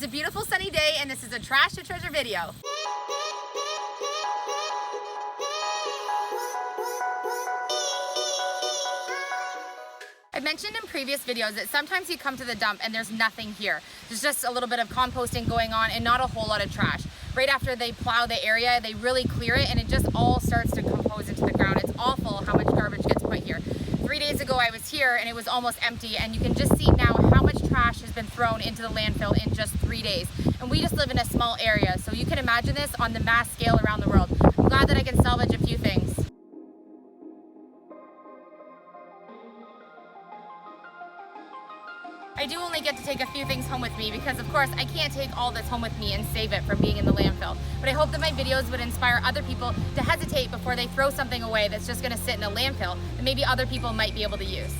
a beautiful sunny day and this is a trash to treasure video. I mentioned in previous videos that sometimes you come to the dump and there's nothing here. There's just a little bit of composting going on and not a whole lot of trash. Right after they plow the area, they really clear it and it just all starts to compose into the ground. It's awful how much garbage gets put here. 3 days ago I was here and it was almost empty, and you can just see now how much trash has been thrown into the landfill in just 3 days. And we just live in a small area, so you can imagine this on the mass scale around the world. I'm glad that I can salvage a few things. I do only get to take a few things home with me because, of course, I can't take all this home with me and save it from being in the landfill. But I hope that my videos would inspire other people to hesitate before they throw something away that's just gonna sit in a landfill that maybe other people might be able to use.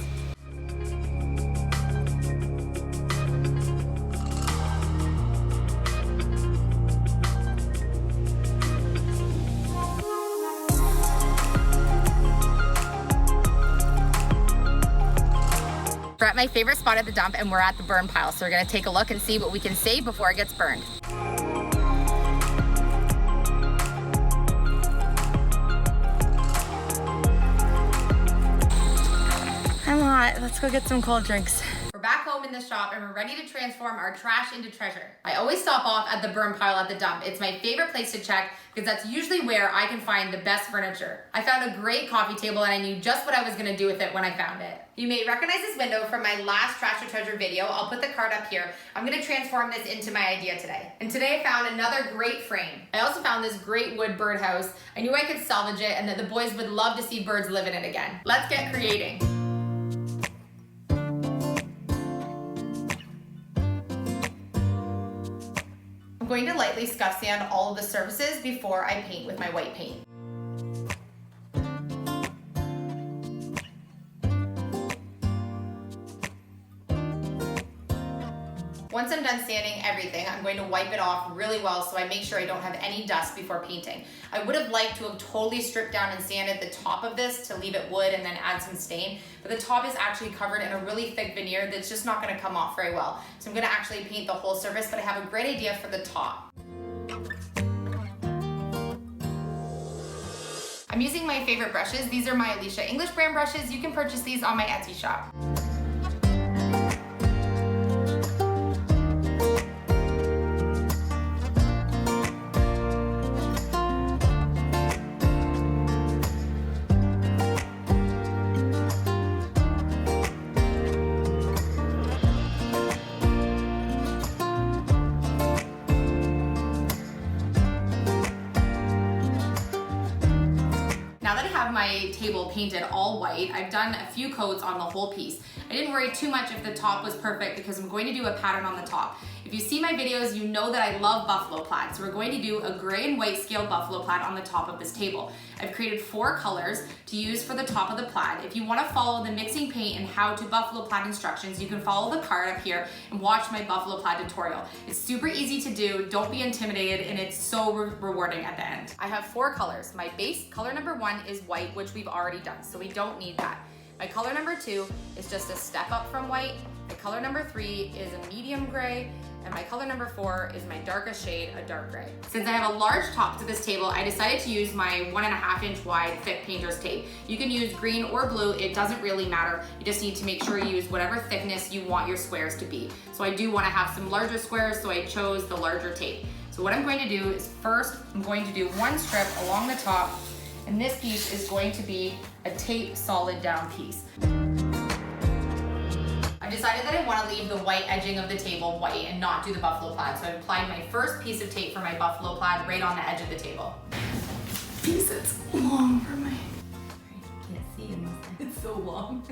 We're at my favorite spot at the dump and we're at the burn pile. So we're gonna take a look and see what we can save before it gets burned. I'm hot, let's go get some cold drinks. We're back home in the shop and we're ready to transform our trash into treasure. I always stop off at the burn pile at the dump. It's my favorite place to check because that's usually where I can find the best furniture. I found a great coffee table and I knew just what I was gonna do with it when I found it. You may recognize this window from my last trash to treasure video. I'll put the card up here. I'm gonna transform this into my idea today. And today I found another great frame. I also found this great wood birdhouse. I knew I could salvage it and that the boys would love to see birds live in it again. Let's get creating. I'm going to lightly scuff sand all of the surfaces before I paint with my white paint. Once I'm done sanding everything, I'm going to wipe it off really well so I make sure I don't have any dust before painting. I would have liked to have totally stripped down and sanded the top of this to leave it wood and then add some stain, but the top is actually covered in a really thick veneer that's just not gonna come off very well. So I'm gonna actually paint the whole surface, but I have a great idea for the top. I'm using my favorite brushes. These are my Elysia English brand brushes. You can purchase these on my Etsy shop. Now that I have my table painted all white, I've done a few coats on the whole piece. I didn't worry too much if the top was perfect because I'm going to do a pattern on the top. If you see my videos, you know that I love buffalo plaid. So we're going to do a gray and white scale buffalo plaid on the top of this table. I've created 4 colors to use for the top of the plaid. If you want to follow the mixing paint and how to buffalo plaid instructions, you can follow the card up here and watch my buffalo plaid tutorial. It's super easy to do, don't be intimidated, and it's so rewarding at the end. I have 4 colors. My base color number 1 is white, which we've already done, so we don't need that. My color number 2 is just a step up from white. My color number 3 is a medium gray. And my color number 4 is my darkest shade, a dark gray. Since I have a large top to this table, I decided to use my 1.5 inch wide thick painter's tape. You can use green or blue, it doesn't really matter. You just need to make sure you use whatever thickness you want your squares to be. So I do want to have some larger squares, so I chose the larger tape. So what I'm going to do is first, I'm going to do 1 strip along the top, and this piece is going to be a tape solid down piece. I've decided that I want to leave the white edging of the table white and not do the buffalo plaid. So I've applied my first piece of tape for my buffalo plaid right on the edge of the table. Piece that's long for my... I can't see in this. It's so long.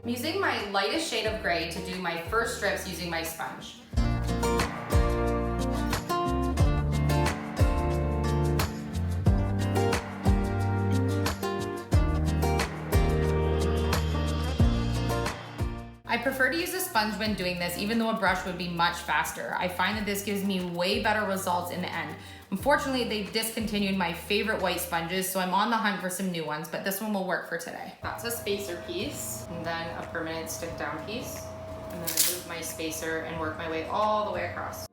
Using my lightest shade of gray to do my first strips using my sponge. I prefer to use a sponge when doing this, even though a brush would be much faster. I find that this gives me way better results in the end. Unfortunately, they've discontinued my favorite white sponges, so I'm on the hunt for some new ones, but this one will work for today. That's a spacer piece, and then a permanent stick down piece. And then I move my spacer and work my way all the way across.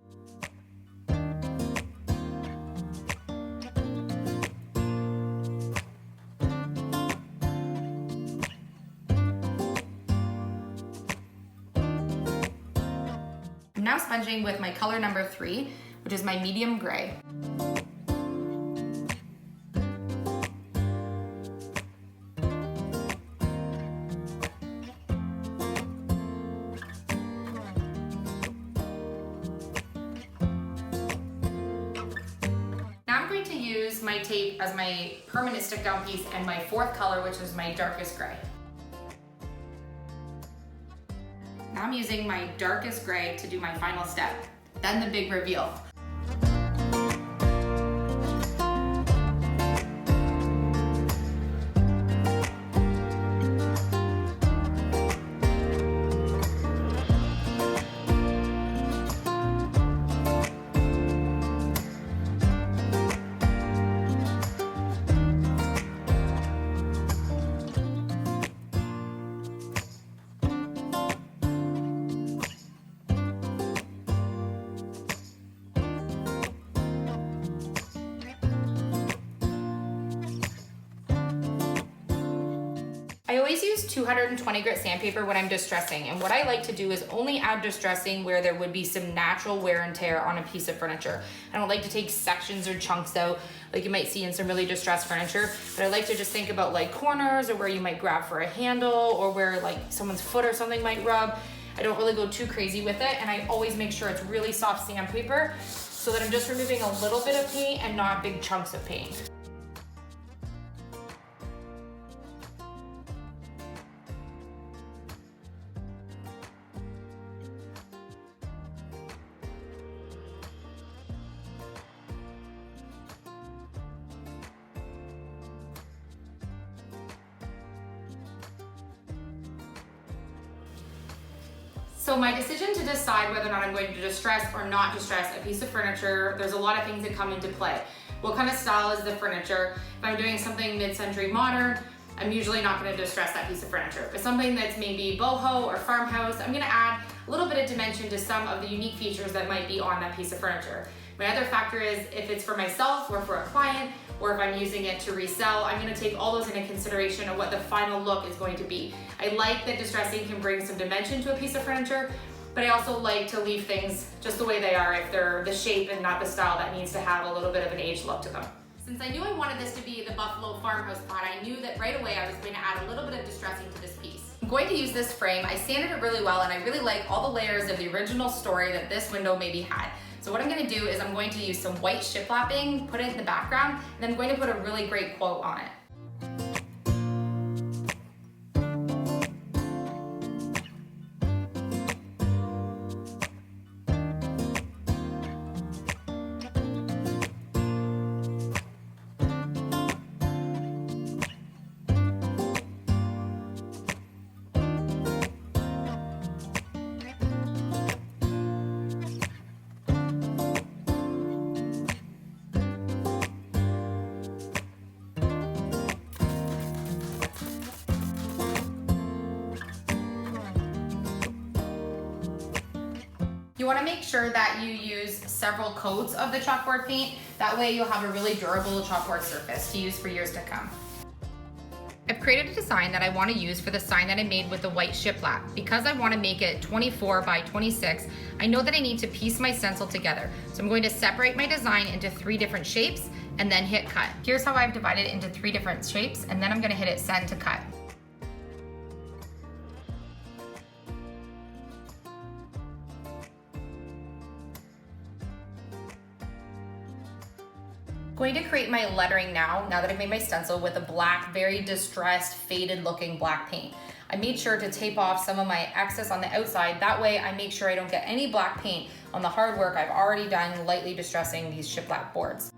I'm now sponging with my color number 3, which is my medium gray. Now I'm going to use my tape as my permanent stick down piece and my 4th color, which is my darkest gray. Now I'm using my darkest gray to do my final step, then the big reveal. I always use 220 grit sandpaper when I'm distressing, and what I like to do is only add distressing where there would be some natural wear and tear on a piece of furniture. I don't like to take sections or chunks out like you might see in some really distressed furniture, but I like to just think about like corners or where you might grab for a handle or where like someone's foot or something might rub. I don't really go too crazy with it, and I always make sure it's really soft sandpaper so that I'm just removing a little bit of paint and not big chunks of paint. So my decision to decide whether or not I'm going to distress or not distress a piece of furniture, there's a lot of things that come into play. What kind of style is the furniture? If I'm doing something mid-century modern, I'm usually not going to distress that piece of furniture. But something that's maybe boho or farmhouse, I'm going to add a little bit of dimension to some of the unique features that might be on that piece of furniture. My other factor is if it's for myself or for a client, or if I'm using it to resell, I'm gonna take all those into consideration of what the final look is going to be. I like that distressing can bring some dimension to a piece of furniture, but I also like to leave things just the way they are if they're the shape and not the style that needs to have a little bit of an aged look to them. Since I knew I wanted this to be the Buffalo Farmhouse Plaid, I knew that right away I was going to add a little bit of distressing to this piece. I'm going to use this frame. I sanded it really well, and I really like all the layers of the original story that this window maybe had. So what I'm going to do is I'm going to use some white shiplapping, put it in the background, and then I'm going to put a really great quote on it. You want to make sure that you use several coats of the chalkboard paint. That way you'll have a really durable chalkboard surface to use for years to come. I've created a design that I want to use for the sign that I made with the white shiplap. Because I want to make it 24 by 26, I know that I need to piece my stencil together. So I'm going to separate my design into 3 different shapes and then hit cut. Here's how I've divided it into 3 different shapes, and then I'm going to hit it send to cut. Going to create my lettering now that I've made my stencil with a black, very distressed, faded looking black paint. I made sure to tape off some of my excess on the outside. That way I make sure I don't get any black paint on the hard work I've already done lightly distressing these shiplap boards.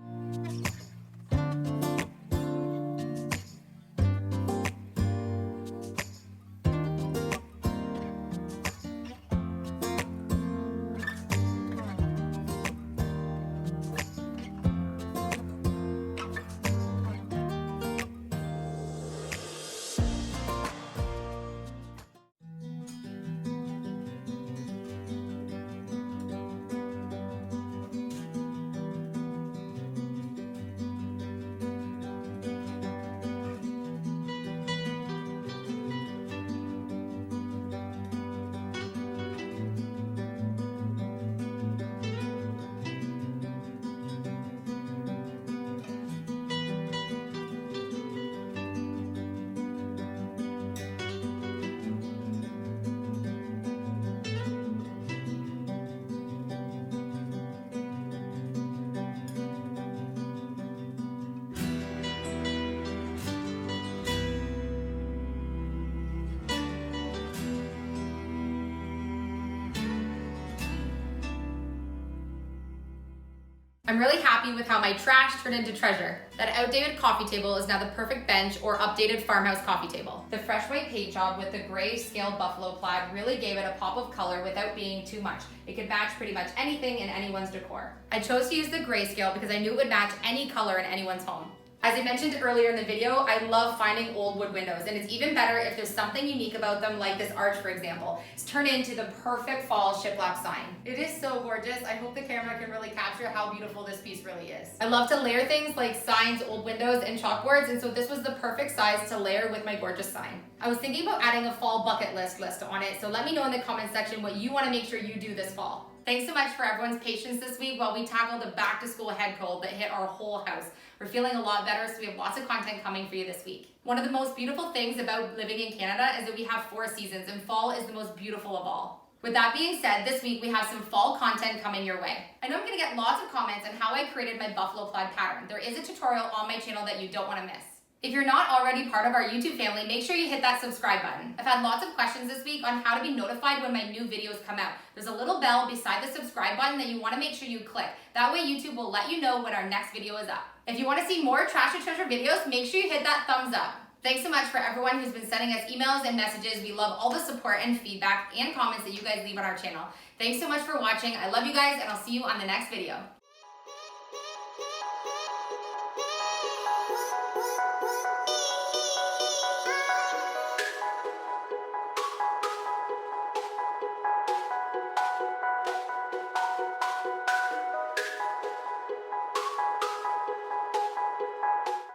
I'm really happy with how my trash turned into treasure. That outdated coffee table is now the perfect bench or updated farmhouse coffee table. The fresh white paint job with the gray scale buffalo plaid really gave it a pop of color without being too much. It could match pretty much anything in anyone's decor. I chose to use the grayscale because I knew it would match any color in anyone's home. As I mentioned earlier in the video, I love finding old wood windows, and it's even better if there's something unique about them, like this arch, for example. It's turned into the perfect fall shiplap sign. It is so gorgeous. I hope the camera can really capture how beautiful this piece really is. I love to layer things like signs, old windows, and chalkboards, and so this was the perfect size to layer with my gorgeous sign. I was thinking about adding a fall bucket list on it, so let me know in the comment section what you want to make sure you do this fall. Thanks so much for everyone's patience this week while we tackled a back to school head cold that hit our whole house. We're feeling a lot better, so we have lots of content coming for you this week. One of the most beautiful things about living in Canada is that we have 4 seasons, and fall is the most beautiful of all. With that being said, this week we have some fall content coming your way. I know I'm gonna get lots of comments on how I created my buffalo plaid pattern. There is a tutorial on my channel that you don't wanna miss. If you're not already part of our YouTube family, make sure you hit that subscribe button. I've had lots of questions this week on how to be notified when my new videos come out. There's a little bell beside the subscribe button that you want to make sure you click. That way YouTube will let you know when our next video is up. If you want to see more Trash or Treasure videos, make sure you hit that thumbs up. Thanks so much for everyone who's been sending us emails and messages. We love all the support and feedback and comments that you guys leave on our channel. Thanks so much for watching. I love you guys, and I'll see you on the next video.